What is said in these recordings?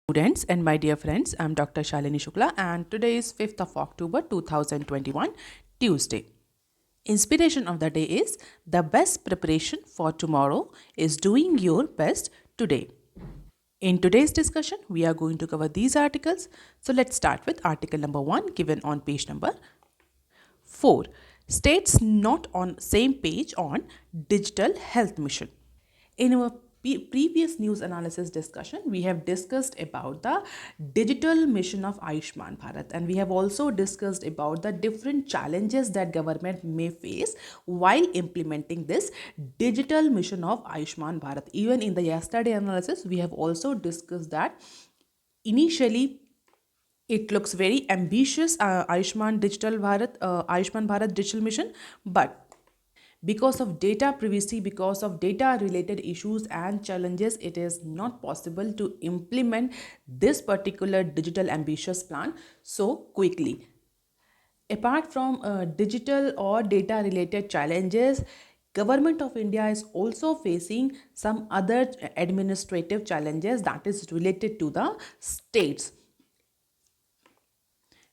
Students and my dear friends, I'm Dr. Shalini Shukla and today is 5th of October 2021, Tuesday. Inspiration of the day is the best preparation for tomorrow is doing your best today. In today's discussion, we are going to cover these articles. So let's start with article number 1 given on page number 4. States not on same page on digital health mission. In our previous news analysis discussion, we have discussed about the digital mission of Ayushman Bharat, and we have also discussed about the different challenges that government may face while implementing this digital mission of Ayushman Bharat. Even in the yesterday analysis, we have also discussed that initially it looks very ambitious, Ayushman Bharat digital mission, but because of data privacy, because of data related issues and challenges, it is not possible to implement this particular digital ambitious plan so quickly. Apart from digital or data related challenges, government of India is also facing some other administrative challenges that is related to the states,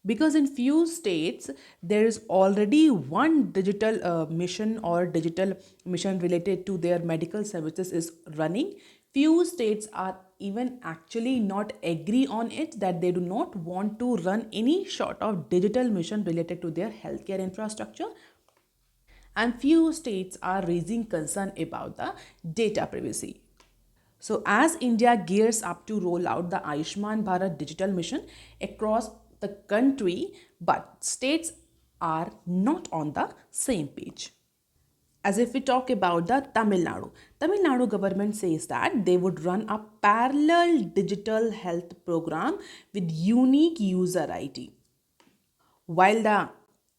because in few states there is already one digital mission or digital mission related to their medical services is running. Few states are even actually not agree on it, that they do not want to run any sort of digital mission related to their healthcare infrastructure, and few states are raising concern about the data privacy. So, as India gears up to roll out the Ayushman Bharat digital mission across the country, but states are not on the same page. As if we talk about the Tamil Nadu government says that they would run a parallel digital health program with unique user ID, while the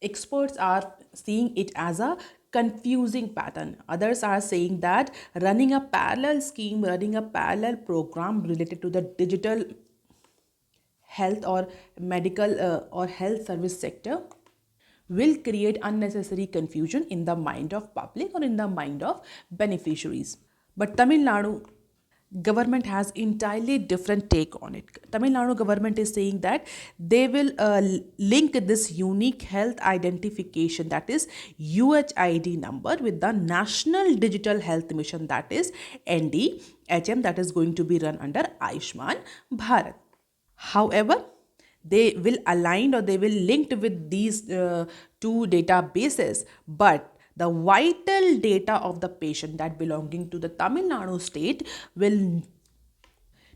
experts are seeing it as a confusing pattern. Others are saying that running a parallel scheme, running a parallel program related to the digital health or medical or health service sector will create unnecessary confusion in the mind of public or in the mind of beneficiaries. But Tamil Nadu government has entirely different take on it. Tamil Nadu government is saying that they will link this unique health identification, that is UHID number, with the National Digital Health Mission, that is NDHM, that is going to be run under Ayushman Bharat. However, they will aligned or they will linked with these two databases, but the vital data of the patient that belonging to the Tamil Nadu state will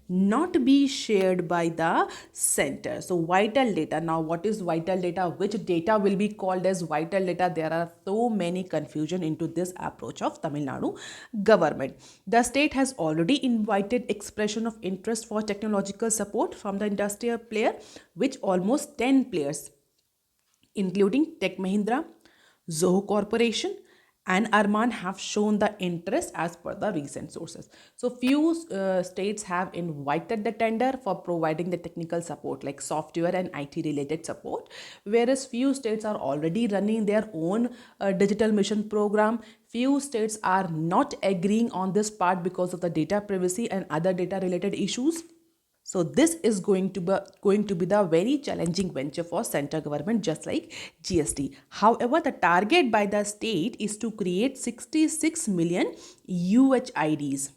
not be shared by the center. So vital data, now what is vital data, which data will be called as vital data? There are so many confusion into this approach of Tamil Nadu government. The state has already invited expression of interest for technological support from the industrial player, which almost 10 players including Tech Mahindra, Zoho Corporation, and Arman have shown the interest as per the recent sources. So few states have invited the tender for providing the technical support like software and IT related support, whereas few states are already running their own digital mission program. Few states are not agreeing on this part because of the data privacy and other data related issues. So this is going to be the very challenging venture for central government, just like GST. However, the target by the state is to create 66 million UHIDs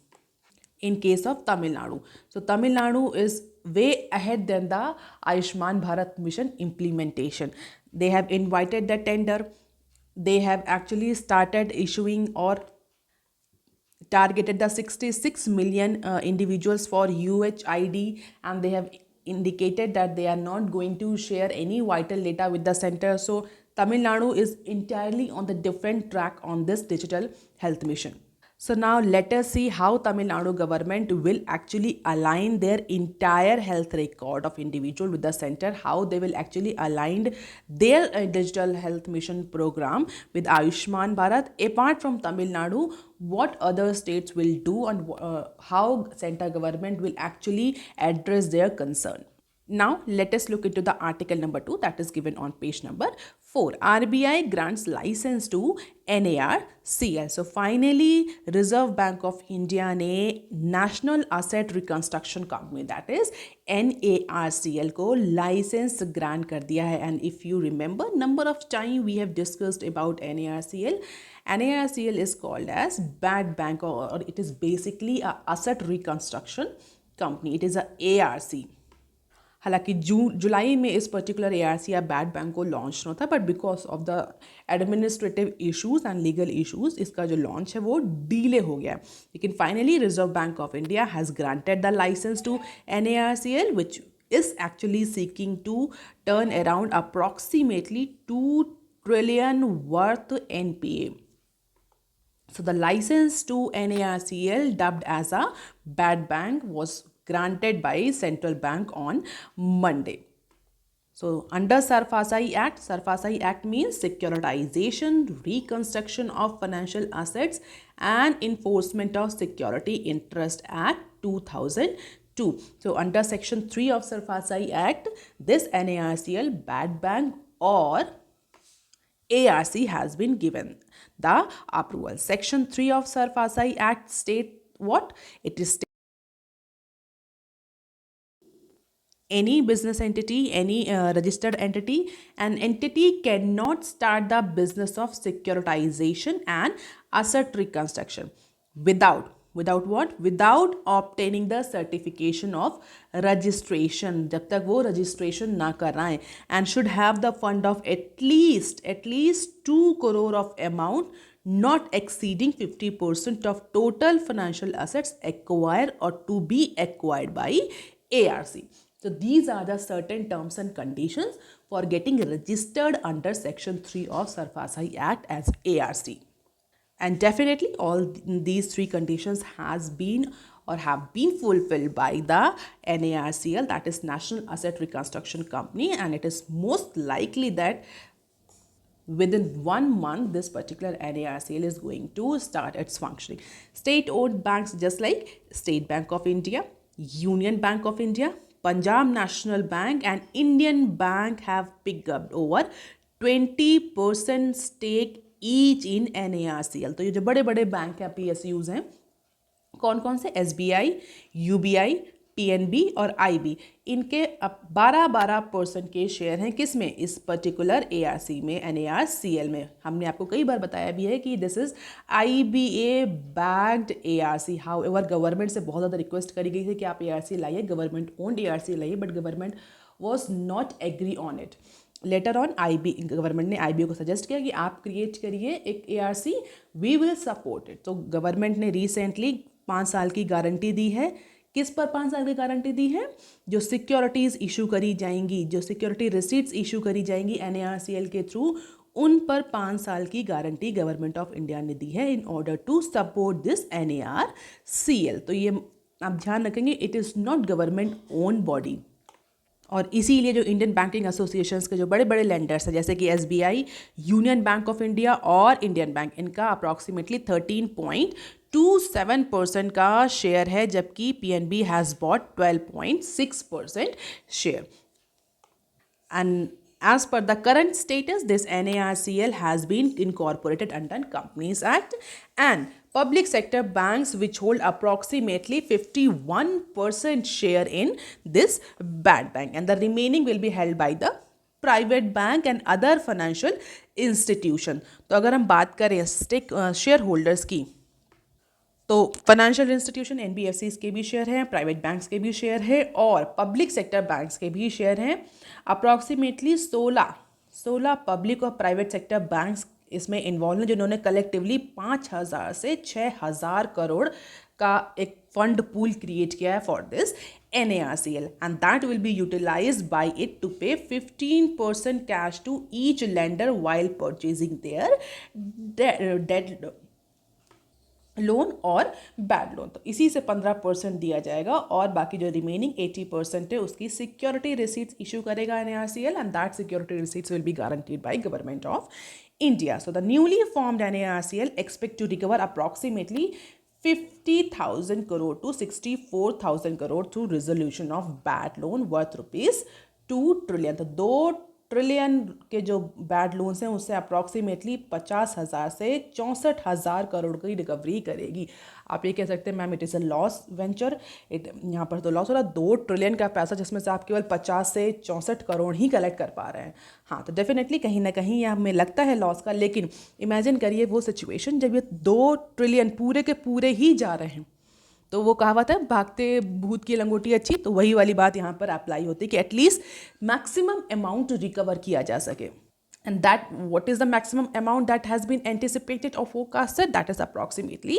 in case of Tamil Nadu. So Tamil Nadu is way ahead than the Ayushman Bharat mission implementation. They have invited the tender. They have actually started issuing or targeted the 66 million individuals for UHID, and they have indicated that they are not going to share any vital data with the center. So Tamil Nadu is entirely on the different track on this digital health mission. So now let us see how Tamil Nadu government will actually align their entire health record of individual with the center, how they will actually align their digital health mission program with Ayushman Bharat. Apart from Tamil Nadu, what other states will do and how center government will actually address their concern. Now, let us look into the article number 2 that is given on page number 4. RBI grants license to NARCL. So, finally, Reserve Bank of India ने National Asset Reconstruction Company that is NARCL को license grant कर दिया है. And if you remember, number of time we have discussed about NARCL. NARCL is called as bad bank or it is basically a asset reconstruction company. It is a ARC. हालांकि जुलाई में इस particular ARC या bad bank को launch होना था but because of the administrative issues and legal issues इसका जो लॉन्च है वो डीले हो गया. लेकिन finally Reserve Bank of India has granted the licence to NARCL which is actually seeking to turn around approximately 2 trillion worth NPA. So the license to NARCL, dubbed as a bad bank, was granted by Central Bank on Monday. So under Sarfasai Act means securitization, reconstruction of financial assets and enforcement of security interest Act 2002. So under section 3 of Sarfasai Act, this NARCL bad bank or ARC has been given the approval. Section 3 of Sarfasai Act state what? It is any business entity, any registered entity, an entity cannot start the business of securitization and asset reconstruction without what? Without obtaining the certification of registration. जब तक वो registration ना कराएं and should have the fund of at least 2 crore of amount not exceeding 50% of total financial assets acquired or to be acquired by ARC. So these are the certain terms and conditions for getting registered under section 3 of Sarfasai Act as ARC. And definitely all these 3 conditions has been or have been fulfilled by the NARCL, that is National Asset Reconstruction Company, and it is most likely that within 1 month this particular NARCL is going to start its functioning. State-owned banks just like State Bank of India, Union Bank of India, Punjab National Bank and Indian Bank have picked up over 20% stake each in NARCL. तो ये जो बड़े बड़े bank हैं PSUs हैं कौन कौन से? SBI, UBI, PNB और IB, इनके अब 12% के शेयर हैं किस में? इस पर्टिकुलर ARC में, NARCL में. हमने आपको कई बार बताया भी है कि this is IBA backed ARC. However government से बहुत ज़्यादा रिक्वेस्ट करी गई थी कि आप ARC लाइए, गवर्नमेंट ओन्ड ARC लाइए, but government was not agree on it. Later on government ने IBA को सजेस्ट किया कि आप क्रिएट करिए एक ARC, we will support it. तो गवर्नमेंट ने रिसेंटली 5 साल की गारंटी दी है. किस पर 5 साल की गारंटी दी है? जो सिक्योरिटीज़ इशू करी जाएंगी, जो सिक्योरिटी रिसीट्स इशू करी जाएंगी NARCL के थ्रू, उन पर 5 साल की गारंटी गवर्नमेंट ऑफ इंडिया ने दी है in order to support this NARCL. तो ये आप ध्यान रखेंगे, it is not government own body. और इसीलिए जो इंडियन बैंकिंग एसोसिएशंस के जो बड़े बड़े लेंडर्स हैं जैसे कि SBI, union bank of India और इंडियन बैंक, इनका अप्रॉक्सीमेटली 13.27% का शेयर है, जबकि PNB has bot 12.6% share. And as per the current status, this NARCL has been incorporated under Companies Act, and public sector banks which hold approximately 51% share in this bad bank, and the remaining will be held by the private bank and other financial institution. तो अगर हम बात करें share holders की, तो financial institution NBFCs के भी share हैं, प्राइवेट बैंक्स के भी शेयर है और पब्लिक सेक्टर बैंक्स के भी शेयर हैं. अप्रॉक्सीमेटली 16 पब्लिक और प्राइवेट सेक्टर बैंक्स इसमें इन्वॉल्व हैं, जिन्होंने कलेक्टिवली 5,000 से 6,000 करोड़ का एक फंड पूल क्रिएट किया है for this NARCL, and that will be utilised by it to pay 15% cash to each lender while purchasing their debt loan और बैड लोन. तो इसी से 15% दिया जाएगा और बाकी जो रिमेनिंग 80% है उसकी सिक्योरिटी रिसीट्स इशू करेगा NARCL, and that security receipts will be guaranteed by government of India. So the newly formed NARCL expect to recover approximately 50,000 crore to 64,000 crore through resolution of bad loan worth rupees 2 trillion। तो 2 trillion के जो bad loans हैं उससे approximately 50,000 से 64,000 करोड़ की recovery करेगी। आप ये कह सकते हैं ma'am it is a loss venture, यहाँ पर तो लॉस हो रहा, 2 ट्रिलियन का पैसा जिसमें से आप केवल 50 से 64 करोड़ ही कलेक्ट कर पा रहे हैं। हाँ, तो डेफिनेटली कहीं ना कहीं यह हमें लगता है लॉस का, लेकिन इमेजिन करिए वो सिचुएशन जब ये 2 ट्रिलियन पूरे के पूरे ही जा रहे हैं। तो वो कहावत है भागते भूत की लंगोटी अच्छी, तो वही वाली बात यहाँ पर अप्लाई होती है कि एटलीस्ट मैक्सिमम अमाउंट रिकवर किया जा सके। And that what is the maximum amount that has been anticipated or forecasted? That is approximately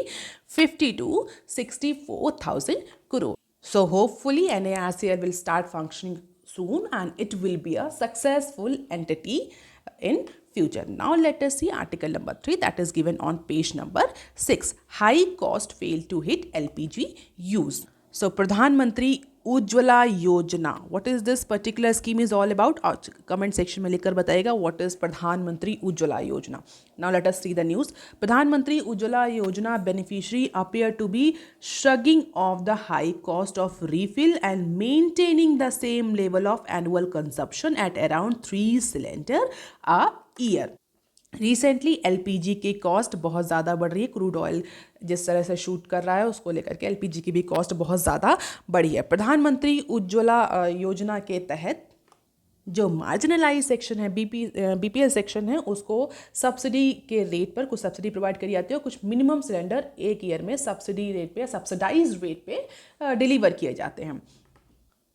50 to 64,000 crore. So hopefully NARCL will start functioning soon and it will be a successful entity in future. Now let us see article number 3 that is given on page number 6. High cost fail to hit LPG use. So Pradhan Mantri Ujjwala योजना, what is this particular scheme is all about? Comment section में लिखकर बताइएगा what is प्रधानमंत्री उज्ज्वला योजना. Now let us see the news. प्रधानमंत्री उज्ज्वला योजना beneficiary appear to be shrugging off the high cost of refill and maintaining the same level of annual consumption at around 3 cylinder a year. Recently LPG की cost बहुत ज़्यादा बढ़ रही है, crude oil जिस तरह से शूट कर रहा है उसको लेकर के एलपीजी की भी कॉस्ट बहुत ज़्यादा बढ़ी है। प्रधानमंत्री उज्ज्वला योजना के तहत जो मार्जिनलाइज सेक्शन है, बीपीएल सेक्शन है, उसको सब्सिडी के रेट पर कुछ सब्सिडी प्रोवाइड करी जाती है और कुछ मिनिमम सिलेंडर एक ईयर में सब्सिडी रेट पे, सब्सिडाइज रेट पे डिलीवर किए जाते हैं।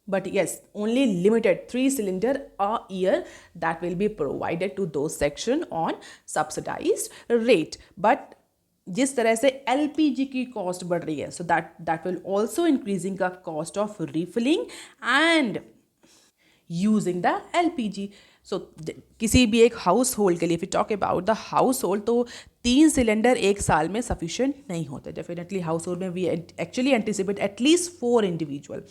But yes, only limited 3 cylinder a year that will be provided to those section on subsidized rate. But जिस तरह से एलपीजी की कॉस्ट बढ़ रही है, so that will also increasing the cost of refilling and using the LPG. So किसी भी एक हाउस होल्ड के लिए, फिर talk about the house hold, तो 3 सिलेंडर एक साल में सफिशिएंट नहीं होते। डेफिनेटली हाउस होल्ड में we actually anticipate at least 4 individual,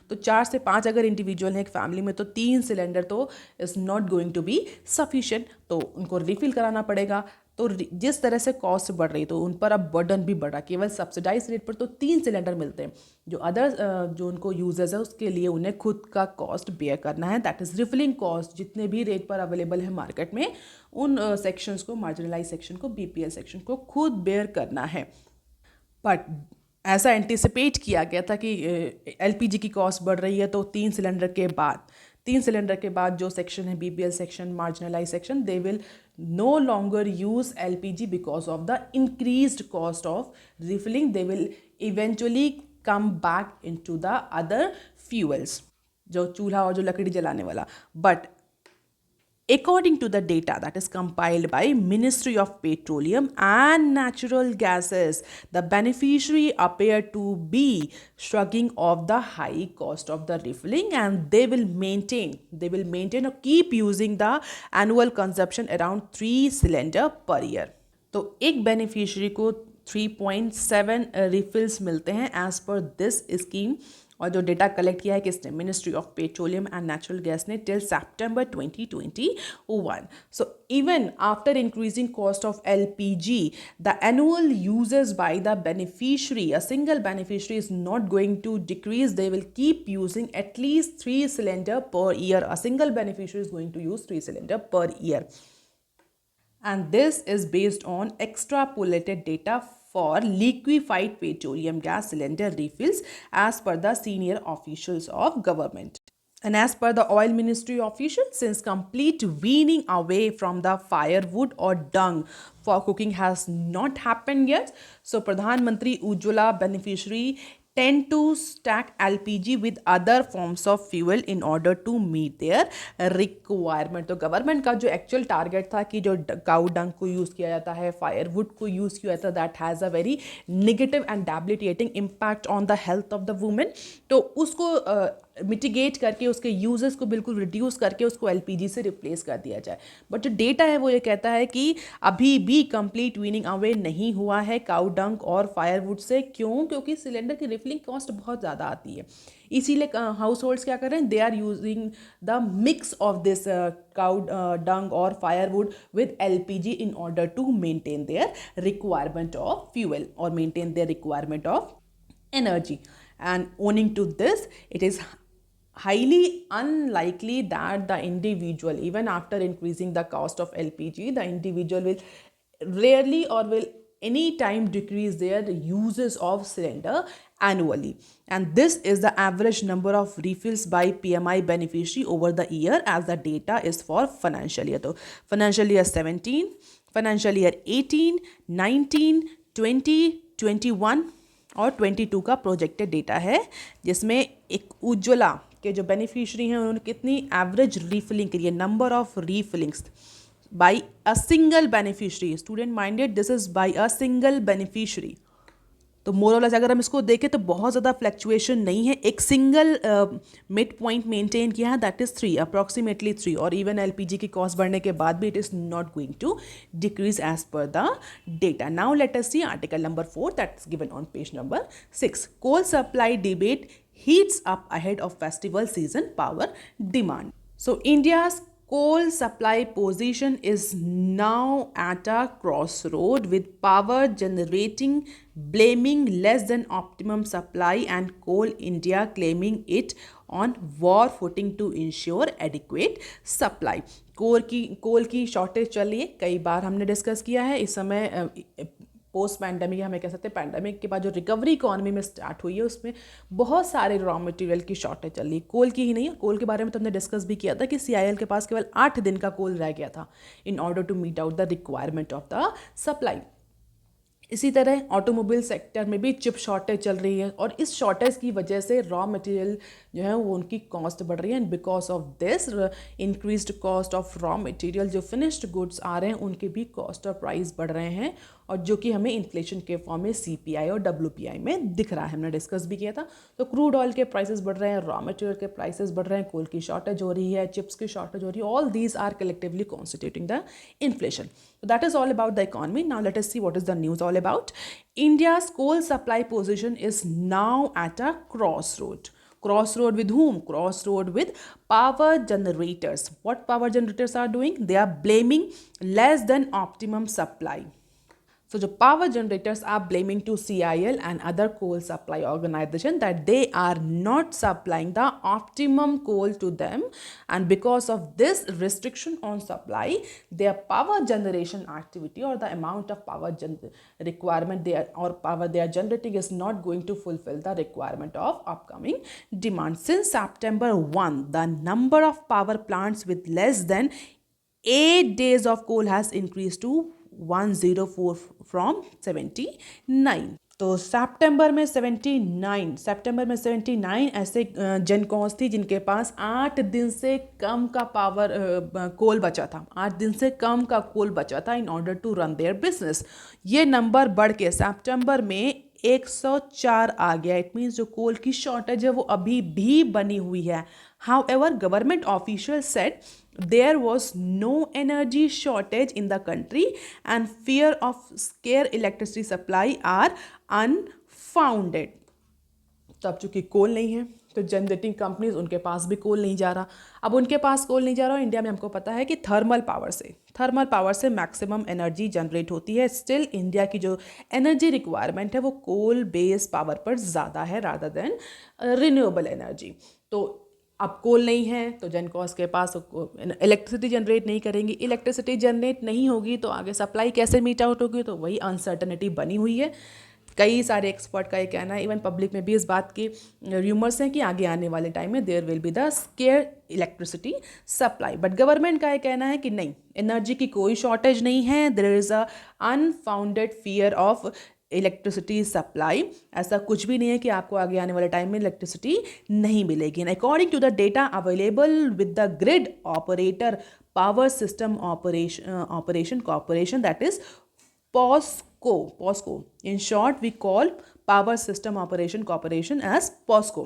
तो 4 से 5 अगर इंडिविजुअल हैं एक फैमिली में तो 3 सिलेंडर तो is not going to be sufficient, तो उनको रिफिल कराना पड़ेगा। तो जिस तरह से कॉस्ट बढ़ रही तो उन पर अब बर्डन भी बढ़ा। केवल सब्सिडाइज रेट पर तो 3 सिलेंडर मिलते हैं, जो अदर जो उनको यूजर्स है उसके लिए उन्हें खुद का कॉस्ट बेयर करना है, दैट इज़ रिफिलिंग कॉस्ट। जितने भी रेट पर अवेलेबल है मार्केट में उन सेक्शंस को, मार्जिनलाइज सेक्शन को, बीपीएल सेक्शन को खुद बेयर करना है। बट ऐसा एंटिसिपेट किया गया था कि एलपीजी की कॉस्ट बढ़ रही है तो 3 सिलेंडर के बाद जो सेक्शन है BPL section, marginalise section, they will no longer use LPG because of the increased cost of refilling. They will eventually come back into the other fuels, जो चूल्हा और जो लकड़ी जलाने वाला। But according to the data that is compiled by Ministry of Petroleum and Natural Gases, the beneficiary appear to be shrugging off the high cost of the refilling and they will maintain or keep using the annual consumption around 3 cylinder per year. तो एक beneficiary को 3.7 refills मिलते हैं as per this scheme, और जो data collect किया है किसने, ministry of petroleum and natural gas ने till September 2021. So even after increasing cost of LPG, the annual usages by the beneficiary, a single beneficiary is not going to decrease, they will keep using at least 3 cylinder per year. A single beneficiary is going to use 3 cylinder per year. And this is based on extrapolated data for liquefied petroleum gas cylinder refills as per the senior officials of government. And as per the oil ministry officials, since complete weaning away from the firewood or dung for cooking has not happened yet, so Pradhan Mantri Ujjwala beneficiary tend to stack LPG with other forms of fuel in order to meet their requirement. तो government का जो actual target था कि जो cow dung को use किया जाता है, फायरवुड को यूज़ किया जाता है, that has a very negative and debilitating impact on the health of the women, तो उसको मिटिगेट करके उसके यूजेस को बिल्कुल रिड्यूस करके उसको LPG से रिप्लेस कर दिया जाए. बट जो डेटा है वो ये कहता है कि अभी भी कंप्लीट वीनिंग अवे नहीं हुआ है काउ डंग और फायरवुड से. क्यों? क्योंकि सिलेंडर की रिफिलिंग कॉस्ट बहुत ज़्यादा आती है, इसीलिए हाउस होल्ड्स क्या कर रहे हैं, they are using the mix of this cow dung और firewood with LPG in order to maintain their requirement of fuel or maintain their requirement of energy. And owing to this, it is highly unlikely that the individual, even after increasing the cost of LPG, the individual will rarely or will any time decrease their uses of cylinder annually. And this is the average number of refills by PMI beneficiary over the year, as the data is for financial year. So financial year 17, financial year 18, 19, 20, 21 और 22 का projected data है, जिसमें एक उज्ज्वला के जो beneficiary हैं उन्होंने कितनी एवरेज रीफिलिंग करी है, number of refillings by a single beneficiary, student minded, this is by a single beneficiary. तो मोरलेस अगर हम इसको देखें तो बहुत ज़्यादा फ्लैक्चुएशन नहीं है, एक सिंगल मिड पॉइंट मेंटेन किया है, दैट इज़ 3, अप्रॉक्सीमेटली 3, और इवन LPG की कॉस्ट बढ़ने के बाद भी it is not going to decrease as per the data. Now let us see article number 4 that is given on page number 6। Coal supply debate heats up ahead of festival season power demand. So India's coal supply position is now at a crossroad, with power generating blaming less than optimum supply and Coal India claiming it on war footing to ensure adequate supply. कोल की shortage चल रही है, कई बार हमने discuss किया है। इस समय पोस्ट पैंडमिक, हमें कह सकते हैं पैंडमिक के बाद जो रिकवरी इकोनॉमी में स्टार्ट हुई है उसमें बहुत सारे रॉ मटेरियल की शॉर्टेज चल रही है, कोल की ही नहीं है। कोल के बारे में तो हमने डिस्कस भी किया था कि CIL के पास केवल 8 दिन का कोल रह गया था in order to meet out the requirement of the supply. इसी तरह ऑटोमोबाइल सेक्टर में भी चिप शॉर्टेज चल रही है, और इस शॉर्टेज की वजह से रॉ मटेरियल जो है वो उनकी कॉस्ट बढ़ रही है, and because of this increased cost of raw material, जो फिनिश्ड गुड्स आ रहे हैं उनके भी कॉस्ट और प्राइस बढ़ रहे हैं, और जो कि हमें इन्फ्लेशन के फॉर्म में CPI और WPI में दिख रहा है, हमने डिस्कस भी किया था। तो क्रूड ऑयल के प्राइसेस बढ़ रहे हैं, रॉ मटेरियल के प्राइसेस बढ़ रहे हैं, कोल की शॉर्टेज हो रही है, चिप्स की शॉर्टेज हो रही है, all these are collectively constituting the inflation. So that is all about the economy. Now let us see what is the news all about. India's coal supply position is now at a crossroad. Crossroad with whom? Crossroad with power generators. What power generators are doing? They are blaming less than optimum supply. So the power generators are blaming to CIL and other coal supply organization that they are not supplying the optimum coal to them, and because of this restriction on supply, their power generation activity or the amount of power requirement they are generating is not going to fulfill the requirement of upcoming demand. Since September 1, the number of power plants with less than 8 days of coal has increased to 104 from 79। तो सितंबर में 79 ऐसे जेनकॉन्स थी जिनके पास 8 दिन से कम का power कोल बचा था, 8 दिन से कम का कोल बचा था in order to run their business. ये नंबर बढ़ के सितंबर में 104 आ गया। इट मीन्स जो कोल की शॉर्टेज है वो अभी भी बनी हुई है। However government official said there was no energy shortage in the country and fear of scarce electricity supply are unfounded. तो अब चूंकि कोल नहीं है तो जनरेटिंग कंपनीज उनके पास भी कोल नहीं जा रहा। अब उनके पास कोल नहीं जा रहा, इंडिया में हमको पता है कि थर्मल पावर से मैक्सिमम एनर्जी जनरेट होती है। स्टिल इंडिया की जो एनर्जी रिक्वायरमेंट है वो कोल बेस्ड पावर पर ज़्यादा है रादर देन रिन्यूएबल एनर्जी। तो अब कोल नहीं है तो जेनकॉस के पास इलेक्ट्रिसिटी जनरेट नहीं करेंगी, इलेक्ट्रिसिटी जनरेट नहीं होगी तो आगे सप्लाई कैसे मीट आउट होगी, तो वही अनसर्टनिटी बनी हुई है। कई सारे एक्सपर्ट का ये कहना है, इवन पब्लिक में भी इस बात की र्यूमर्स हैं कि आगे आने वाले टाइम में there will be the scarce electricity supply. But government का ये कहना है कि नहीं, एनर्जी की कोई शॉर्टेज नहीं है, there is a unfounded fear of electricity supply. ऐसा कुछ भी नहीं है कि आपको आगे आने वाले टाइम में इलेक्ट्रिसिटी नहीं मिलेगी। According to the data available with the grid operator power system operation corporation, that is POSCO. In short, we call Power System Operation Corporation as POSCO.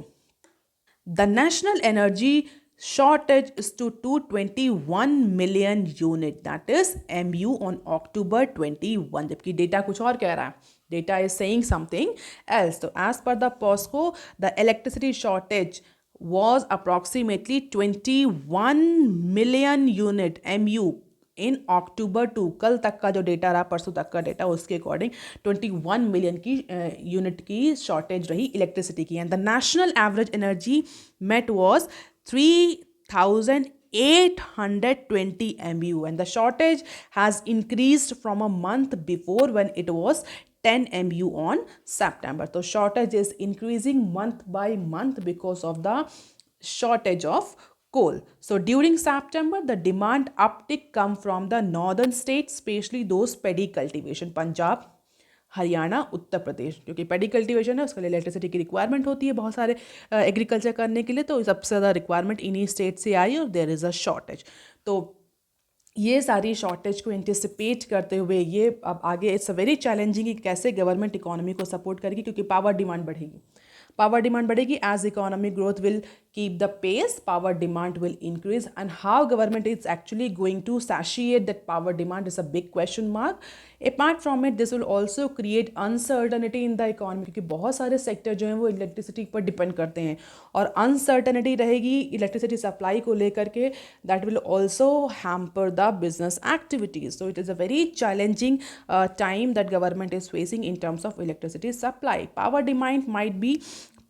The national energy shortage is to 221 million unit, that is MU on October 21, जबकि data कुछ और कह रहा है। data is saying something else. So as per the POSCO, the electricity shortage was approximately 21 million unit MU इन अक्टूबर 2, कल तक का जो डेटा रहा, परसों तक का डेटा, उसके अकॉर्डिंग 21 मिलियन की यूनिट की शॉर्टेज रही इलेक्ट्रिसिटी की. And the national average energy met was 3,820 MU, and the shortage has increased from a month before when it was 10 MU on September. So shortage is increasing month by month because of the shortage of coal. So during September, the demand uptick come from the northern states, especially those paddy cultivation, Punjab, Haryana, Uttar Pradesh, क्योंकि paddy cultivation है उसके लिए electricity की requirement होती है बहुत सारे agriculture करने के लिए, तो सबसे ज़्यादा रिक्वायरमेंट इन्हीं स्टेट से आई और देयर इज़ अ शॉर्टेज. तो ये सारी शॉर्टेज को एंटिसिपेट करते हुए ये अब आगे इट्स अ वेरी चैलेंजिंग कि कैसे गवर्नमेंट इकोनॉमी को सपोर्ट करेगी, क्योंकि पावर डिमांड बढ़ेगी. Power demand बढ़ेगी as economic growth will keep the pace, power demand will increase, and how government is actually going to satiate that power demand is a big question mark. Apart from it, this will also create uncertainty in the economy, क्योंकि बहुत सारे sector जो हैं वो electricity पर depend करते हैं और अनसर्टनिटी रहेगी इलेक्ट्रिसिटी सप्लाई को लेकर के, that will also hamper the business activities. So it is a very challenging time that government is facing in terms of electricity supply. Power demand might be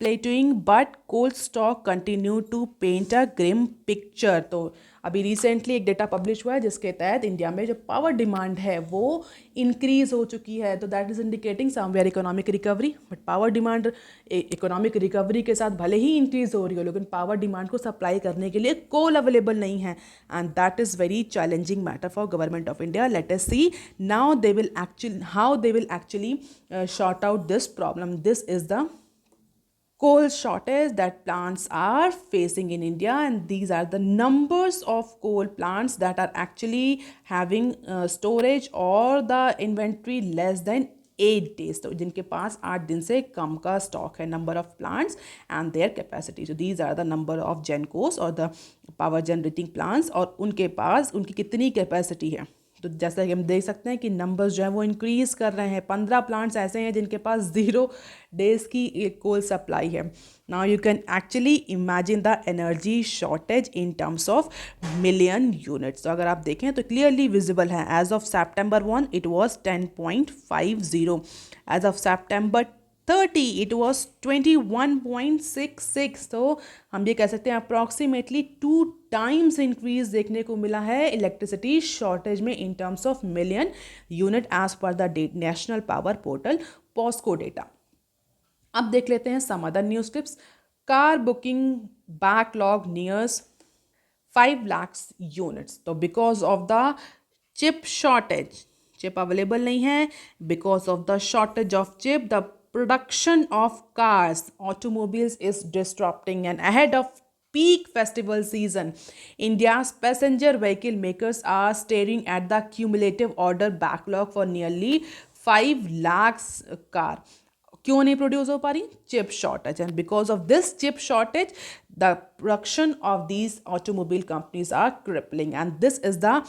plateauing, but coal stock continue to paint a grim picture. तो अभी recently एक data publish हुआ है जिसके तहत India में जो power demand है वो इंक्रीज हो चुकी है, तो that is indicating somewhere economic recovery. But power demand economic recovery के साथ भले ही इंक्रीज हो रही हो, लेकिन पावर डिमांड को सप्लाई करने के लिए कोल अवेलेबल नहीं है, and that is very challenging matter for government of India. Let us see now they will actually how they will actually sort out this problem. This is the coal shortage that plants are facing in India, and these are the numbers of coal plants that are actually having storage or the inventory less than 8 days. तो जिनके पास 8 दिन से कम का stock है, number of plants and their capacity. So these are the number of gencos और the power generating plants, और उनके पास उनकी कितनी कैपेसिटी है. तो जैसा कि हम देख सकते हैं कि नंबर्स जो है वो इंक्रीज कर रहे हैं. 15 प्लांट्स ऐसे हैं जिनके पास 0 डेज की कोल सप्लाई है. Now you can actually imagine the energy shortage in terms of million units. तो अगर आप देखें तो क्लियरली विजिबल है. As of September 1 it was 10.50. As of September 30 it was 21.66. तो हम ये कह सकते हैं अप्रॉक्सीमेटली 2 टाइम्स इंक्रीज देखने को मिला है इलेक्ट्रिसिटी शॉर्टेज में in terms of million unit as per the national power portal POSOCO data. अब देख लेते हैं some other news tips. Car booking backlog nears 5 lakhs units. तो because of the chip shortage, chip available नहीं है, because of the shortage of chip the production of cars, automobiles is disrupting, and ahead of peak festival season, India's passenger vehicle makers are staring at the cumulative order backlog for nearly 5 lakhs car. क्यों नहीं produce हो पा रही? Chip shortage. And because of this chip shortage the production of these automobile companies are crippling, and this is the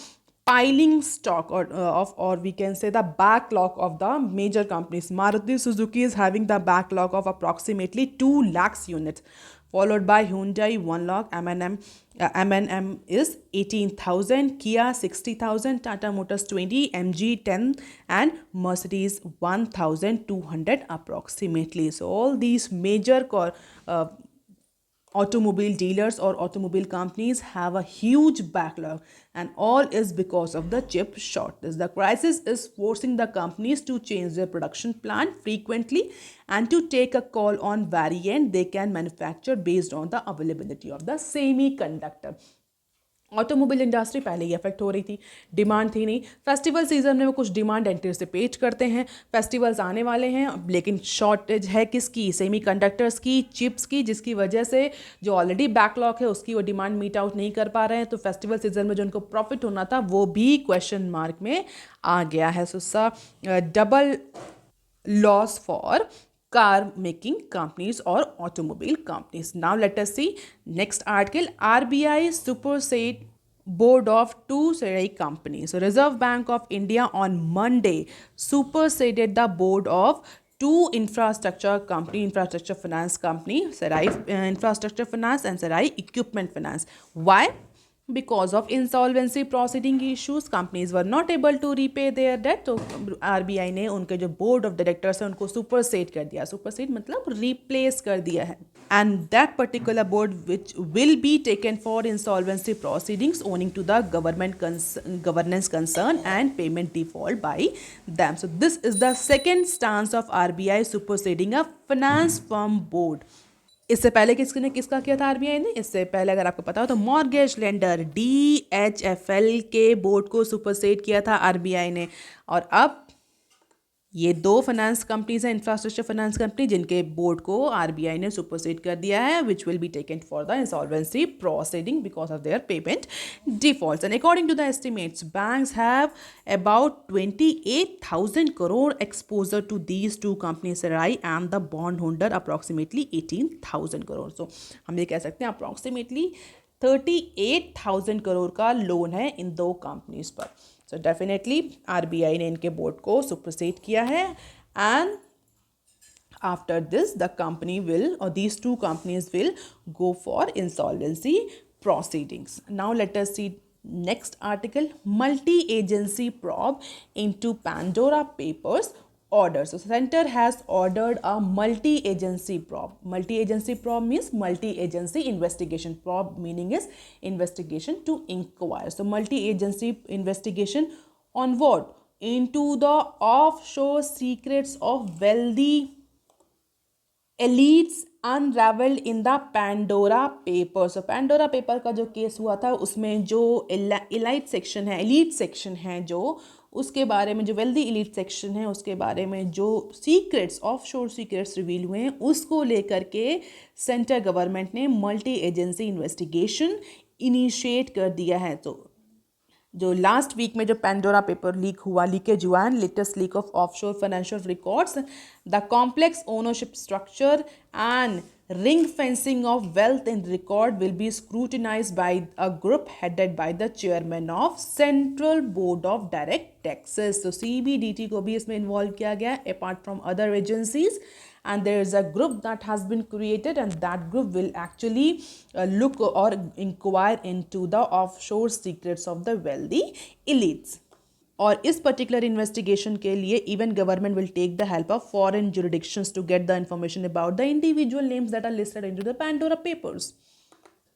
piling stock or we can say the backlog of the major companies. Maruti Suzuki is having the backlog of approximately 2 lakhs units, followed by Hyundai 1 lakh, M&M is 18,000, Kia 60,000, Tata Motors 20, MG 10, and Mercedes 1,200 approximately. So all these major automobile dealers or automobile companies have a huge backlog, and all is because of the chip shortage. The crisis is forcing the companies to change their production plan frequently and to take a call on variant they can manufacture based on the availability of the semiconductor. Automobile industry पहले ही affect हो रही थी, demand थी नहीं. Festival season में वो कुछ demand anticipate करते हैं, फेस्टिवल्स आने वाले हैं, लेकिन शॉर्टेज है किसकी? सेमीकंडक्टर्स की, चिप्स की, जिसकी वजह से जो ऑलरेडी बैकलॉग है उसकी वो डिमांड मीट आउट नहीं कर पा रहे हैं. तो फेस्टिवल सीजन में जो उनको प्रॉफिट होना था वो भी क्वेश्चन मार्क में आ गया है. सो double loss for car making companies or automobile companies. Now let us see next article. RBI supersede board of two SEBI companies. So Reserve Bank of India on Monday superseded the board of two infrastructure finance company, Serai Infrastructure Finance and Serai Equipment Finance. Why? Because of insolvency proceeding issues, companies were not able to repay their debt. तो RBI ने उनके जो board of directors हैं उनको सुपरसेड कर दिया. सुपरसेड मतलब replace कर दिया है. And that particular board which will be taken for insolvency proceedings owing to the governance concern and payment default by them. So this is the second stance of RBI superseding a finance firm board. इससे पहले किसका किया था RBI ने? इससे पहले अगर आपको पता हो तो मॉर्गेज लेंडर डीएचएफएल के बोर्ड को सुपरसेड किया था आरबीआई ने. और अब ये दो फाइनेंस कंपनीज हैं, इंफ्रास्ट्रक्चर फाइनेंस कंपनी, जिनके बोर्ड को आरबीआई ने सुपरसेड कर दिया है, which will be taken for the insolvency proceeding because of their payment defaults. And according to the estimates, banks have about 28,000 crore exposure to these two companies, Serai and the bondholder approximately 18,000 crore. So हम ये कह सकते हैं approximately 38,000 crore का loan है इन दो companies पर. So definitely RBI ने इनके बोर्ड को सुपरसेड किया है. And after this the company will, or these two companies will go for insolvency proceedings. Now let us see next article. Multi-agency probe into Pandora Papers order. So center has ordered a multi-agency probe. Multi-agency probe means multi-agency investigation. Probe meaning is investigation to inquire. So multi-agency investigation on what? Into the offshore secrets of wealthy elites unraveled in the Pandora Papers. So Pandora Paper का जो case हुआ था उसमें जो elite section है जो उसके बारे में, जो वेल्दी एलीट सेक्शन है उसके बारे में जो सीक्रेट्स, ऑफशोर सीक्रेट्स रिवील हुए हैं, उसको लेकर के सेंट्रल गवर्नमेंट ने मल्टी एजेंसी इन्वेस्टिगेशन इनिशिएट कर दिया है. तो जो लास्ट वीक में जो पेंडोरा पेपर लीकेज हुआ है, latest leak of offshore financial records, the complex ownership structure and ring fencing of wealth in record will be scrutinized by a group headed by the chairman of Central Board of Direct Taxes. So CBDT को भी इसमें involve किया गया है apart from other agencies, and there is a group that has been created and that group will actually look or inquire into the offshore secrets of the wealthy elites. और इस particular investigation के लिए even government will take the help of foreign jurisdictions to get the information about the individual names that are listed into the Pandora papers.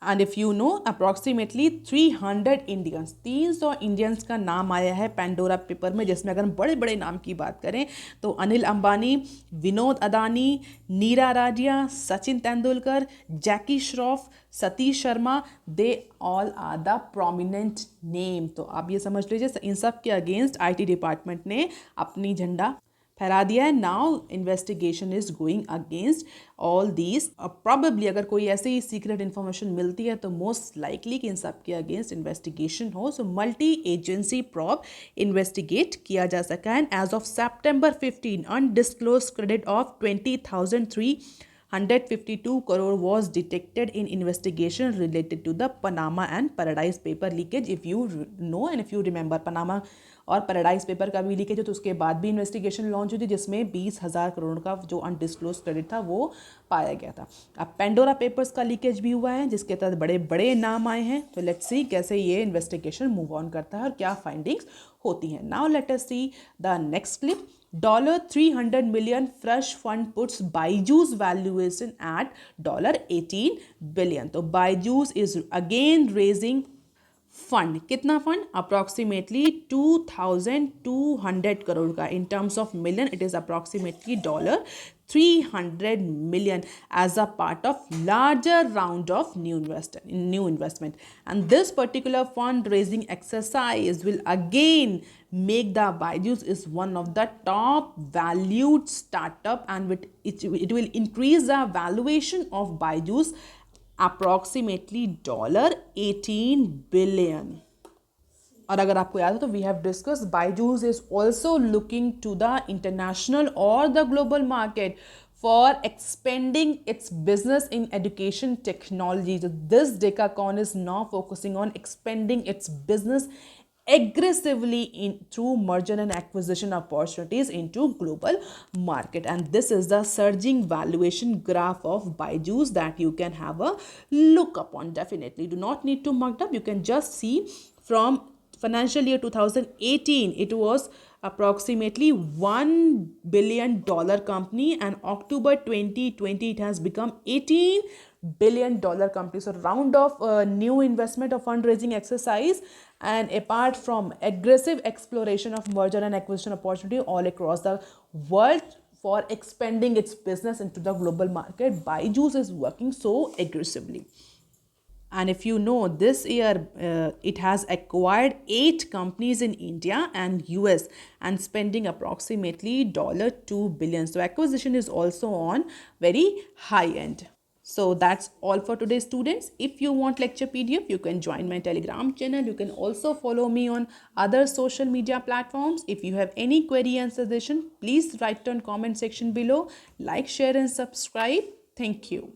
And if you know, approximately 300 Indians, 300 Indians का नाम आया है Pandora paper में, जिसमें अगर हम बड़े बड़े नाम की बात करें तो Anil Ambani, Vinod Adani, Neera Radia, Sachin Tendulkar, Jackie Shroff, Satish Sharma, they all are the prominent name. तो आप ये समझ लीजिए इन सब के अगेंस्ट आईटी डिपार्टमेंट ने अपनी झंडा फहरा दिया है. Now investigation is going against all these. Probably अगर कोई ऐसी ही सीक्रेट इन्फॉर्मेशन मिलती है तो मोस्ट लाइकली कि इन सब के अगेंस्ट इन्वेस्टिगेशन हो. So multi agency probe investigate किया जा सका है. As of September 15, undisclose credit of 20,352 crore was detected in investigation related to the Panama and Paradise paper leakage. If you know and if you remember, Panama और paradise paper का भी leakage हो तो उसके बाद भी इन्वेस्टिगेशन लॉन्च हुई थी जिसमें 20,000 करोड़ का जो अनडिस्क्लोज क्रेडिट था वो पाया गया था. अब पेंडोरा पेपर्स का लीकेज भी हुआ है जिसके तहत बड़े बड़े नाम आए हैं. तो लेट्स सी कैसे ये इन्वेस्टिगेशन मूव ऑन करता है और क्या फाइंडिंग्स होती हैं. Now let us see the next clip. $300 million fresh fund puts Byju's valuation at $18 billion. तो Byju's is again raising fund. कितना फंड? अप्रॉक्सीमेटली 2,200 करोड़ का. इन terms of million it is approximately $300 million as a part of larger round of new investment. And this particular fundraising exercise will again make the Byju's is one of the top valued startup, and it will increase the valuation of Byju's approximately $18 billion. और अगर आपको याद हो तो we have discuss Byju's is also looking to the international or the global market for expanding its business in education technology. So this Decacorn is now focusing on expanding its business aggressively in through merger and acquisition opportunities into global market. And this is the surging valuation graph of Byju's that you can have a look upon. Definitely do not need to mark up, you can just see from financial year 2018 it was approximately $1 billion company, and October 2020 it has become $18 billion company. So round of new investment of fundraising exercise, and apart from aggressive exploration of merger and acquisition opportunity all across the world for expanding its business into the global market, Byju's is working so aggressively. And if you know, this year it has acquired 8 companies in India and US and spending approximately $2 billion. So acquisition is also on very high end. So that's all for today, students. If you want lecture PDF, you can join my Telegram channel. You can also follow me on other social media platforms. If you have any query and suggestion, please write on comment section below. Like, share and subscribe. Thank you.